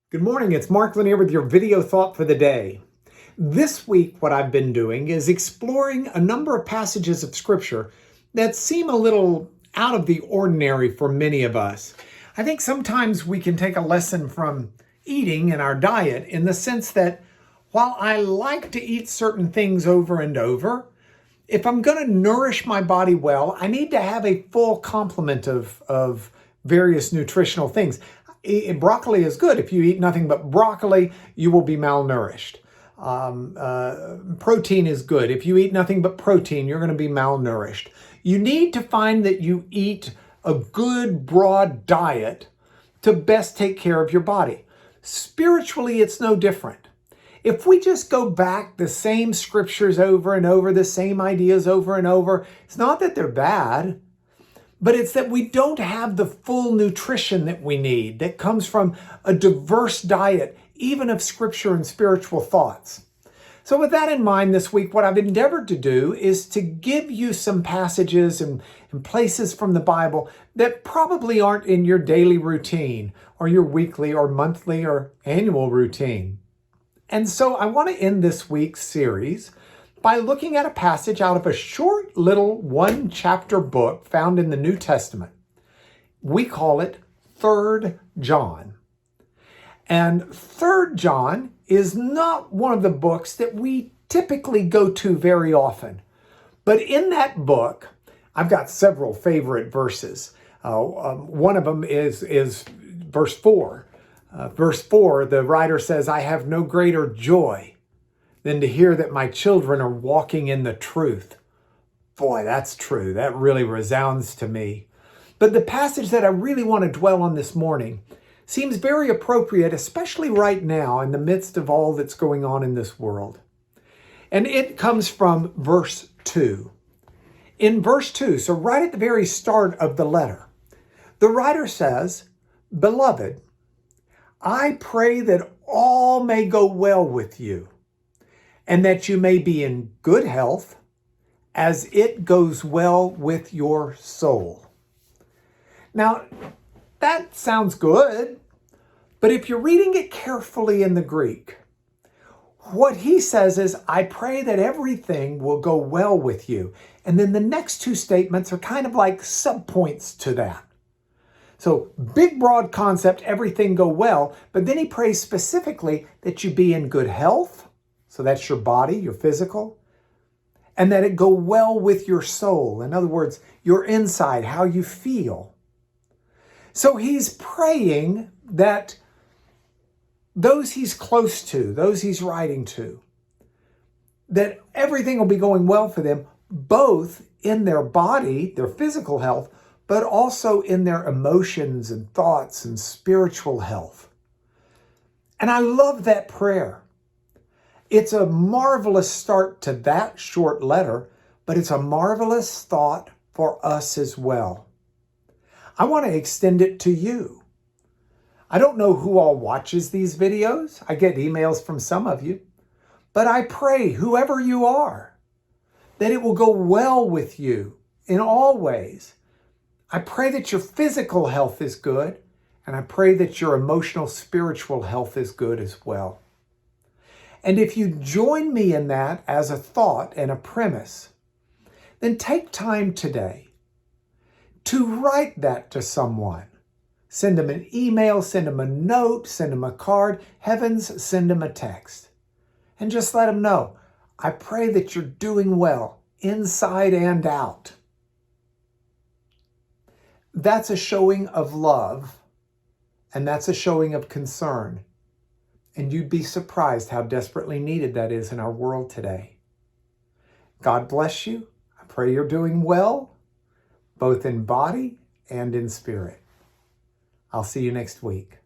Good morning, it's Mark Lanier with your video thought for the day. This week, what I've been doing is exploring a number of passages of Scripture that seem a little out of the ordinary for many of us. I think sometimes we can take a lesson from eating and our diet in the sense that while I like to eat certain things over and over, if I'm going to nourish my body well, I need to have a full complement of various nutritional things. Broccoli is good. If you eat nothing but broccoli, you will be malnourished. Protein is good. If you eat nothing but protein, you're going to be malnourished. You need to find that you eat a good, broad diet to best take care of your body. Spiritually, it's no different. If we just go back the same scriptures over and over, the same ideas over and over, it's not that they're bad, but it's that we don't have the full nutrition that we need that comes from a diverse diet, even of scripture and spiritual thoughts. So with that in mind this week, what I've endeavored to do is to give you some passages and places from the Bible that probably aren't in your daily routine or your weekly or monthly or annual routine. And so I want to end this week's series by looking at a passage out of a short little one-chapter book found in the New Testament. We call it 3 John. And 3 John is not one of the books that we typically go to very often. But in that book, I've got several favorite verses. One of them is verse 4. Verse 4, the writer says, "I have no greater joy than to hear that my children are walking in the truth." Boy, that's true. That really resounds to me. But the passage that I really want to dwell on this morning seems very appropriate, especially right now in the midst of all that's going on in this world. And it comes from verse 2. In verse 2, so right at the very start of the letter, the writer says, "Beloved, I pray that all may go well with you, and that you may be in good health as it goes well with your soul." Now, that sounds good, but if you're reading it carefully in the Greek, what he says is, "I pray that everything will go well with you." And then the next two statements are kind of like subpoints to that. So big, broad concept, everything go well, but then he prays specifically that you be in good health. So that's your body, your physical, and that it go well with your soul. In other words, your inside, how you feel. So he's praying that those he's close to, those he's writing to, that everything will be going well for them, both in their body, their physical health, but also in their emotions and thoughts and spiritual health. And I love that prayer. It's a marvelous start to that short letter, but it's a marvelous thought for us as well. I want to extend it to you. I don't know who all watches these videos. I get emails from some of you. But I pray, whoever you are, that it will go well with you in all ways. I pray that your physical health is good, and I pray that your emotional, spiritual health is good as well. And if you join me in that as a thought and a premise, then take time today to write that to someone. Send them an email, send them a note, send them a card, heavens, send them a text. And just let them know, I pray that you're doing well, inside and out. That's a showing of love, and that's a showing of concern. And you'd be surprised how desperately needed that is in our world today. God bless you. I pray you're doing well, both in body and in spirit. I'll see you next week.